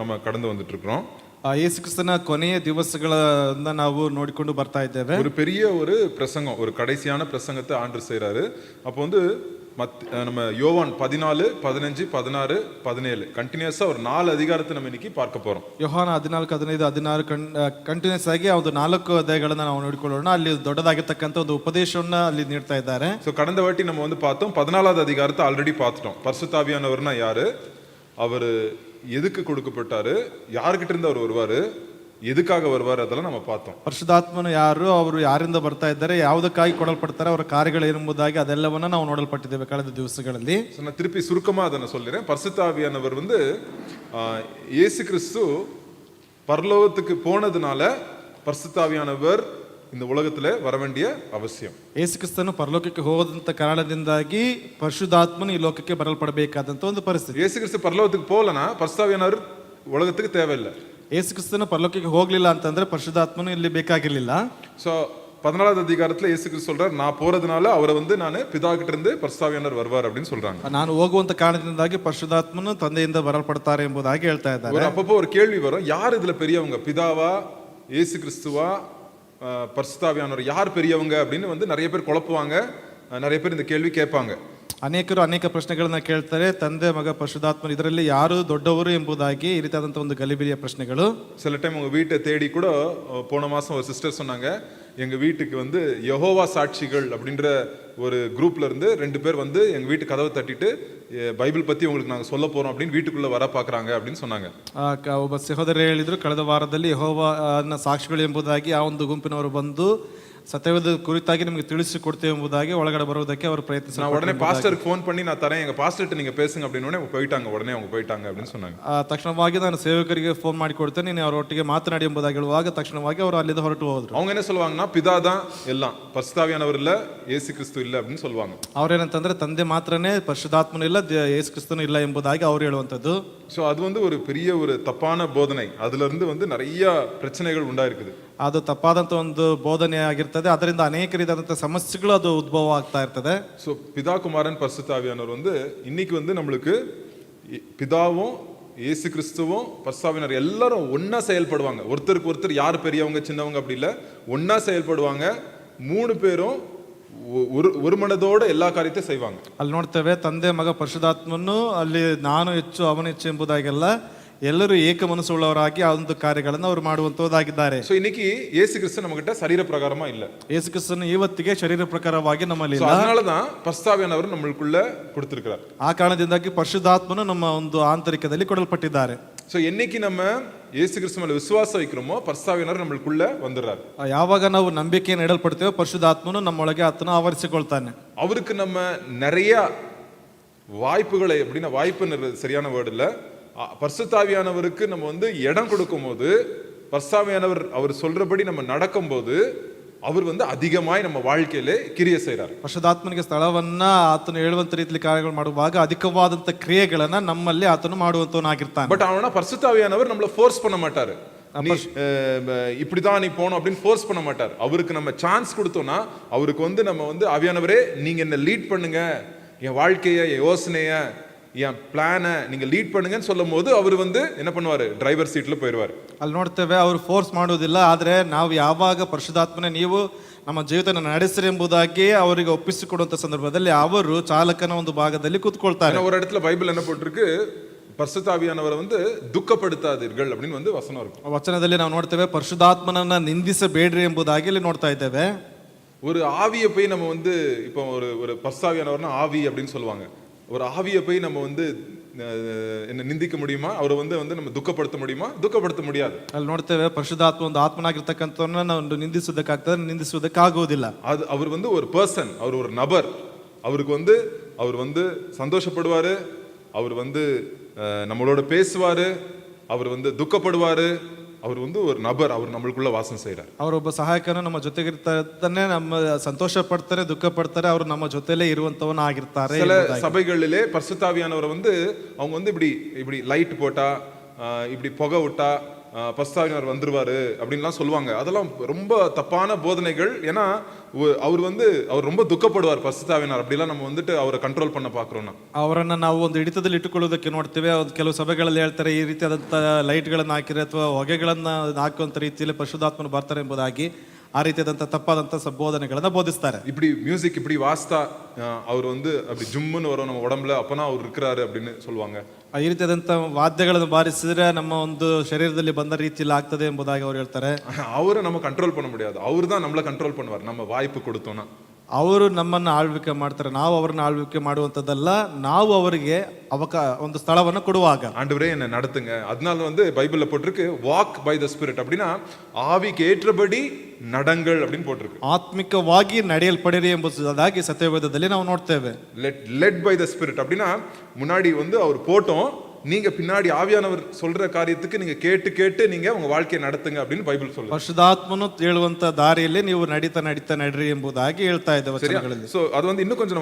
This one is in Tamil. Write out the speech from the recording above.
நம்ம கடந்து வந்துட்டு இருக்கிறோம். ಯೇಸು ಕ್ರಿಸ್ತನ ಕೊನೆಯ ದಿವಸಗಳನ್ನ ನಾವು ನೋಡಿಕೊಂಡು ಬರ್ತಾ ಇದ್ದೇವೆ. ஒரு பெரிய ஒரு பிரசங்கம், ஒரு கடைசியான பிரசங்கத்தை ஆண்டவர் செய்றாரு. அப்போ வந்து நம்ம யோவான் 14, 15, 16, 17 கண்டினியூஸா ஒரு 4 அதிகாரத்தை நம்ம இன்னைக்கு பார்க்க போறோம். ಯೋಹಾನ 14, 15, 16 ಕಂಟಿನ್ಯೂಸ್ ಆಗಿ ಒಂದು 4 ಅಧ್ಯಾಯಗಳನ್ನ ನಾವು ನೋಡಿಕೊಳ್ಳೋಣ. ಅಲ್ಲಿ ದೊಡ್ಡದಾಗಿರ್ತಕ್ಕಂಥ ಒಂದು ಉಪದೇಶವನ್ನ ಅಲ್ಲಿ ನೀಡ್ತಾ ಇದ್ದಾರೆ. ஸோ கடந்த வாட்டி நம்ம வந்து பார்த்தோம், 14வது அதிகாரத்தை ஆல்ரெடி பார்த்துட்டோம். பரிசுத்த ஆவியானவர்னா யாரு, அவர் எதுக்கு கொடுக்கப்பட்டாரு, யாருக்கிட்ட இருந்து அவர் வருவாரு, எதுக்காக வருவார், அதெல்லாம் நம்ம பார்த்தோம். ಪರಿಶುದ್ಧಾತ್ಮನು ಯಾರು, ಅವರು ಯಾರಿಂದ ಬರ್ತಾ ಇದ್ದಾರೆ, ಯಾವುದಕ್ಕಾಗಿ ಕೊಡಲ್ಪಡ್ತಾರೆ, ಅವರ ಕಾರ್ಯಗಳು ಎಂಬುದಾಗಿ ಅದೆಲ್ಲವನ್ನ ನಾವು ನೋಡಲ್ಪಟ್ಟಿದ್ದೇವೆ ಕಳೆದ ದಿವಸಗಳಲ್ಲಿ. நான் திருப்பி சுருக்கமா அதை நான் சொல்லிடுறேன். பரிசுத்த ஆவியானவர் வந்து இயேசு கிறிஸ்து பரலோகத்துக்கு போனதுனால பரிசுத்த ஆவியானவர் இந்த உலகத்துல வர வேண்டிய அவசியம். ಯೇಸು ಕ್ರಿಸ್ತನು ಪರಲೋಕಕ್ಕೆ ಹೋದಂತ ಕಾರಣದಿಂದಾಗಿ ಪರಿಶುದ್ಧಾತ್ಮನು ಈ ಲೋಕಕ್ಕೆ ಬರಲ್ಪಡಬೇಕಾದಂತ ಒಂದು ಪರಿಸ್ಥಿತಿ. இயேசு கிறிஸ்து பரலோகத்துக்கு போகலனா பரிசுத்த ஆவியானவர் உலகத்துக்கு தேவையில்லை. ಯೇಸು ಕ್ರಿಸ್ತನು ಪರಲೋಕಕ್ಕೆ ಹೋಗ್ಲಿಲ್ಲ ಅಂತಂದ್ರೆ ಪರಿಶುದ್ಧಾತ್ಮನು ಇಲ್ಲಿ ಬೇಕಾಗಿರ್ಲಿಲ್ಲ. ஸோ 14வது அதிகாரத்துல இயேசு கிறிஸ்து சொல்றார், நான் போறதுனால அவரை வந்து நான் பிதா கிட்ட இருந்து பரிசுத்த ஆவியானவர் வருவார் அப்படின்னு சொல்றாங்க. ನಾನು ಹೋಗುವಂತ ಕಾರಣದಿಂದಾಗಿ ಪರಿಶುದ್ಧಾತ್ಮನು ತಂದೆಯಿಂದ ಬರಲ್ಪಡ್ತಾರೆ ಎಂಬುದಾಗಿ ಹೇಳ್ತಾ ಇದ್ದಾರೆ. அப்பப்போ ஒரு கேள்வி வரும், யார் இதுல பெரியவங்க, பிதாவா இயேசு கிறிஸ்துவா பரிசுத்த ஆவியானவர், யார் பெரியவங்க அப்படின்னு வந்து நிறைய பேர் குழப்புவாங்க. நிறைய பேர் இந்த கேள்வி கேட்பாங்க. ಅನೇಕರು ಅನೇಕ ಪ್ರಶ್ನೆಗಳನ್ನ ಕೇಳ್ತಾರೆ, ತಂದೆ ಮಗ ಪರಿಶುದ್ಧಾತ್ಮ ಇದರಲ್ಲಿ ಯಾರು ದೊಡ್ಡವರು ಎಂಬುದಾಗಿ ಈ ರೀತಿಯಾದಂಥ ಒಂದು ಗಲಿಬಿಲಿಯ ಪ್ರಶ್ನೆಗಳು. சில டைம் உங்க வீட்டை தேடி கூட போன மாசம் ஒரு சிஸ்டர் சொன்னாங்க, எங்க வீட்டுக்கு வந்து யெகோவா சாட்சிகள் அப்படின்ற ஒரு குரூப்ல இருந்து 2 பேர் வந்து எங்க வீட்டு கதவை தட்டிட்டு பைபிள் பத்தி உங்களுக்கு நாங்க சொல்ல போறோம் அப்படின்னு வீட்டுக்குள்ள வர பாக்குறாங்க அப்படின்னு சொன்னாங்க. ಒಬ್ಬ ಸಹೋದರ ಹೇಳಿದ್ರು, ಕಳೆದ ವಾರದಲ್ಲಿ ಯೆಹೋವನ ಸಾಕ್ಷಿಗಳು ಎಂಬುದಾಗಿ ಆ ಒಂದು ಗುಂಪಿನವರು ಬಂದು ಸತ್ಯವೇದ ಕುರಿತಾಗಿ ನಿಮಗೆ ತಿಳಿಸಿಕೊಡ್ತೇವೆ ಎಂಬುದಾಗಿ ಒಳಗಡೆ ಬರುವುದಕ್ಕೆ ಅವರು ಪ್ರಯತ್ನಿಸಿದ್ರು. நான் உடனே பாஸ்டருக்கு ஃபோன் பண்ணி நான் தரேன், எங்க பாஸ்டர்ட்ட நீங்க பேசுங்க அப்படின்னு உடனே போயிட்டாங்க. உடனே அவங்க போயிட்டாங்க அப்படின்னு சொன்னாங்க. ತಕ್ಷಣವಾಗಿ ನಾನು ಸೇವಕರಿಗೆ ಫೋನ್ ಮಾಡಿ ಕೊಡ್ತೇನೆ, ನೀನು ಅವರೊಟ್ಟಿಗೆ ಮಾತನಾಡಿ ಎಂಬುದಾಗಿ ಹೇಳುವಾಗ ತಕ್ಷಣವಾಗಿ ಅವರು ಅಲ್ಲಿಂದ ಹೊರಟು ಹೋದ್ರು. அவங்க என்ன சொல்லுவாங்கன்னா, பிதா தான் எல்லாம், பரிசுத்த ஆவியானவர் இல்ல, இயேசு கிறிஸ்து இல்ல அப்படின்னு சொல்லுவாங்க. ಅವ್ರೇನಂತಂದ್ರೆ ತಂದೆ ಮಾತ್ರನೇ, ಪರಿಶುದ್ಧಾತ್ಮನು ಇಲ್ಲ, ಯೇಸು ಕ್ರಿಸ್ತನು ಇಲ್ಲ ಎಂಬುದಾಗಿ ಅವರು ಹೇಳುವಂತದ್ದು. ஸோ அது வந்து ஒரு பெரிய ஒரு தப்பான போதனை. அதுல இருந்து வந்து நிறைய பிரச்சனைகள் உண்டாயிருக்குது. ಅದು ತಪ್ಪಾದಂತ ಒಂದು ಬೋಧನೆ ಆಗಿರ್ತದೆ. ಅದರಿಂದ ಅನೇಕ ರೀತಿಯಾದಂಥ ಸಮಸ್ಯೆಗಳು ಅದು ಉದ್ಭವ ಆಗ್ತಾ ಇರ್ತದೆ. ஸோ பிதா குமாரன் பரிசுத்த ஆவியானவர் வந்து இன்னைக்கு வந்து நம்மளுக்கு பிதாவும் இயேசு கிறிஸ்துவும் பரிசுத்த ஆவியானவர் எல்லாரும் ஒன்னா செயல்படுவாங்க. ஒருத்தருக்கு ஒருத்தர் யார் பெரியவங்க சின்னவங்க அப்படி இல்லை, ஒன்னா செயல்படுவாங்க. 3 பேரும் ஒரு ಮನದೋಡ ಎಲ್ಲಾ ಕಾರ್ಯತೆ செய்வாங்க. ಅಲ್ಲಿ ನೋಡ್ತೇವೆ, ತಂದೆ ಮಗ ಪರಿಶುದ್ಧಾತ್ಮನು ಅಲ್ಲಿ ನಾನು ಹೆಚ್ಚು ಅವನು ಹೆಚ್ಚು ಎಂಬುದಾಗೆಲ್ಲ ಎಲ್ಲರೂ ಏಕ ಮನಸ್ಸುಳ್ಳವರಾಗಿ ಆ ಒಂದು ಕಾರ್ಯಗಳನ್ನು ಅವರು ಮಾಡುವಂತದ್ದಾಗಿದ್ದಾರೆ. ಸೋ இன்னைக்கு இயேசு கிறிஸ்து நம்மகிட்ட சரீர பிரகாரமா இல்ல. ಯೇಸು ಕ್ರಿಸ್ತನು ಇವತ್ತಿಗೆ ಶರೀರ ಪ್ರಕಾರವಾಗಿ ನಮ್ಮಲ್ಲಿ ಇಲ್ಲ. அதனால தான் பரிசுத்த ஆவியானவர் நம்மளுக்குள்ள கொடுத்திருக்கிறார். ಆ ಕಾರಣದಿಂದಾಗಿ ಪರಿಶುದ್ಧಾತ್ಮನು ನಮ್ಮ ಒಂದು ಆಂತರಿಕದಲ್ಲಿ ಕೊಡಲ್ಪಟ್ಟಿದ್ದಾರೆ. சோ என்னைக்கு நம்ம இயேசு கிறிஸ்து மேல விசுவாசம் வைக்கிறோமோ பரிசுத்த ஆவியானவர் நம்மளுக்குள்ள வந்துறார். ಯಾವಾಗ ನಾವು ನಂಬಿಕೆಯನ್ನು ಇಡಲ್ಪಡ್ತೇವೆ, ಪರಿಶುದ್ಧಾತ್ಮನು ನಮ್ಮೊಳಗೆ ಆತನು ಆವರಿಸಿಕೊಳ್ತಾನೆ. அவருக்கு நம்ம நிறைய வாய்ப்புகளை, எப்படின்னா வாய்ப்புன்னு சரியான வேர்டு இல்ல, பரிசுத்த ஆவியானவருக்கு நம்ம வந்து இடம் கொடுக்கும்போது, பரிசுத்த ஆவியானவர் அவர் சொல்றபடி நம்ம நடக்கும்போது அவர் வந்து அதிகமாய் நம்ம வாழ்க்கையிலே கிரியை செய்றார். ಪರಿಶುದ್ಧಾತ್ಮನಿಗೆ ಸ್ಥಳವನ್ನ ಆತನು ಹೇಳುವಂತ ರೀತಿಯಲ್ಲಿ ಕಾರ್ಯಗಳು ಮಾಡುವಾಗ ಅಧಿಕವಾದಂತ ಕ್ರಿಯೆಗಳನ್ನ ನಮ್ಮಲ್ಲಿ ಆತನು ಮಾಡುವಂತವನಾಗಿರ್ತಾನೆ. பட் ஆனா பரிசுத்த ஆவியானவர் நம்மள ஃபோர்ஸ் பண்ண மாட்டாரு. இப்படிதான் நீ போகணும் அப்படின்னு ஃபோர்ஸ் பண்ண மாட்டார். அவருக்கு நம்ம சான்ஸ் கொடுத்தோம்னா, அவருக்கு வந்து நம்ம வந்து ஆவியானவரே நீங்க என்ன லீட் பண்ணுங்க, என் வாழ்க்கைய, என் யோசனைய, என் பிளானை நீங்க லீட் பண்ணுங்கன்னு சொல்லும் போது அவர் வந்து என்ன பண்ணுவாரு, டிரைவர் சீட்ல போயிடுவார். ಅಲ್ಲಿ ನೋಡ್ತೇವೆ, ಅವರು ಫೋರ್ಸ್ ಮಾಡೋದಿಲ್ಲ. ಆದ್ರೆ ನಾವು ಯಾವಾಗ ಪರಿಶುದ್ಧಾತ್ಮನೇ ನೀವು ನಮ್ಮ ಜೀವಿತ ನಡೆಸಿರಿ ಎಂಬುದಾಗಿ ಅವರಿಗೆ ಒಪ್ಪಿಸಿಕೊಡುವಂತ ಸಂದರ್ಭದಲ್ಲಿ ಅವರು ಚಾಲಕನ ಒಂದು ಭಾಗದಲ್ಲಿ ಕೂತ್ಕೊಳ್ತಾರೆ. ஒரு இடத்துல பைபிள் என்ன போட்டிருக்கு, பரிசுத்த ஆவியானவரை வந்து துக்கப்படுத்தாதீர்கள் அப்படின்னு வந்து வசனம் இருக்கு. ವಚನದಲ್ಲಿ ನಾವು ನೋಡ್ತೇವೆ, ಪರಿಶುದ್ಧಾತ್ಮನನ್ನ ನಿಂದಿಸಬೇಡ್ರಿ ಎಂಬುದಾಗಿ ಇಲ್ಲಿ ನೋಡ್ತಾ ಇದ್ದೇವೆ. ஒரு ஆவியை போய் நம்ம வந்து இப்போ ஒரு பரிசுத்த ஆவியானவர்னா ஆவி அப்படின்னு சொல்லுவாங்க. ஒரு ஆவியை போய் நம்ம வந்து என்ன நிந்திக்க முடியுமா, அவரை வந்து நம்ம துக்கப்படுத்த முடியுமா? துக்கப்படுத்த முடியாது. ಅಲ್ಲಿ ನೋಡ್ತೇವೆ, ಪರಿಶುದ್ಧಾತ್ಮ ಒಂದು ಆತ್ಮನಾಗಿರ್ತಕ್ಕಂಥವನ್ನ ನಾವು ನಿಂದಿಸುವುದಕ್ಕಾಗ್ತದೆ, ನಿಂದಿಸುವುದಕ್ಕಾಗುವುದಿಲ್ಲ. அது அவர் வந்து ஒரு பர்சன், அவர் ஒரு நபர். அவருக்கு வந்து அவர் வந்து சந்தோஷப்படுவாரு, அவர் வந்து நம்மளோட பேசுவாரு, அவர் வந்து துக்கப்படுவாரு. அவர் வந்து ஒரு நபர், அவர் நம்மளுக்குள்ள வாசம் செய்றார். ಅವರೊಬ್ಬ ಸಹಾಯಕನು ನಮ್ಮ ಜೊತೆಗಿರ್ತಾನೆ, ನಮ್ಮ ಸಂತೋಷ ಪಡ್ತಾರೆ, ದುಃಖ ಪಡ್ತಾರೆ, ಅವರು ನಮ್ಮ ಜೊತೆಲೇ ಇರುವಂತವನ ಆಗಿರ್ತಾರೆ. சில சபைகளிலே பரிசுத்த ஆவியானவர் வந்து அவங்க வந்து இப்படி லைட் போட்டா, இப்படி புகை விட்டா, பஸ்தாவினர் வந்துருவாரு அப்படின்லாம் சொல்லுவாங்க. அதெல்லாம் ரொம்ப தப்பான போதனைகள். ஏன்னா அவர் ரொம்ப துக்கப்படுவார் பஸ்தாவினர். அப்படிலாம் நம்ம வந்துட்டு அவரை கண்ட்ரோல் பண்ண பாக்குறோம்னா ಅವರನ್ನ ನಾವು ಒಂದು ಹಿಡಿತದಲ್ಲಿ ಇಟ್ಟುಕೊಳ್ಳೋದಕ್ಕೆ ನೋಡ್ತೇವೆ. ಒಂದು ಕೆಲವು ಸಭೆಗಳಲ್ಲಿ ಹೇಳ್ತಾರೆ ಈ ರೀತಿಯಾದಂಥ ಲೈಟ್ಗಳನ್ನು ಹಾಕಿದ್ರೆ ಅಥವಾ ಹೊಗೆಗಳನ್ನ ಹಾಕುವಂಥ ರೀತಿಯಲ್ಲಿ ಪರಿಶುದ್ಧಾತ್ಮನು ಬರ್ತಾರೆ ಎಂಬುದಾಗಿ ಆ ರೀತಿಯಾದಂಥ ತಪ್ಪಾದಂಥ ಬೋಧನೆಗಳನ್ನ ಬೋಧಿಸ್ತಾರೆ. இப்படி மியூசிக் இப்படி வாஸ்தா அவர் வந்து அப்படி ஜும்முன்னு வரும் நம்ம உடம்புல, அப்பனா அவர் இருக்கிறாரு அப்படின்னு சொல்லுவாங்க. ಈ ರೀತಿಯಾದಂಥ ವಾದ್ಯಗಳನ್ನು ಬಾರಿಸಿದ್ರೆ ನಮ್ಮ ಒಂದು ಶರೀರದಲ್ಲಿ ಬಂದ ರೀತಿಯಲ್ಲಿ ಆಗ್ತದೆ ಎಂಬುದಾಗಿ ಅವ್ರು ಹೇಳ್ತಾರೆ. அவரை நம்ம கண்ட்ரோல் பண்ண முடியாது. அவர் தான் நம்மளை கண்ட்ரோல் பண்ணுவார் நம்ம வாய்ப்பு கொடுத்தோம்னா. ಅವರು ನಮ್ಮನ್ನು ಆಳ್ವಿಕೆ ಮಾಡ್ತಾರೆ, ನಾವು ಅವ್ರನ್ನ ಆಳ್ವಿಕೆ ಮಾಡುವಂಥದ್ದಲ್ಲ, ನಾವು ಅವರಿಗೆ ಒಂದು ಸ್ಥಳವನ್ನು ಕೊಡುವಾಗ. ஆண்டவரே என்ன நடத்துங்க. அதனால வந்து பைபிள்ல போட்டிருக்கு வாக் பை த ஸ்பிரிட். அப்படின்னா ஆவிக்கு ஏற்றபடி நடங்கள் அப்படின்னு போட்டிருக்கு. ಆತ್ಮಿಕವಾಗಿ ನಡೆಯಲ್ಪಡಿರಿ ಎಂಬುದಾಗಿ ಸತ್ಯವೇದದಲ್ಲಿ ನಾವು ನೋಡ್ತೇವೆ. லெட் பை த ஸ்பிரிட் அப்படின்னா முன்னாடி வந்து அவர் போட்டோம், நீங்க பின்னாடி ஆவியானவர் சொல்ற காரியத்துக்கு நீங்க கேட்டு கேட்டு நீங்க உங்க வாழ்க்கையை நடத்துங்க அப்படின்னு பைபிள் சொல்லுது. ಪರಿಶುದ್ಧಾತ್ಮನು ಹೇಳುವಂತ ದಾರಿಯಲ್ಲಿ ನೀವು ನಡೀತಾ ನಡೀತಾ ನಡ್ರಿ ಎಂಬುದಾಗಿ ಹೇಳ್ತಾ ಇದೆ ವಚನಗಳಲ್ಲಿ. சோ அது வந்து இன்னும் கொஞ்சம்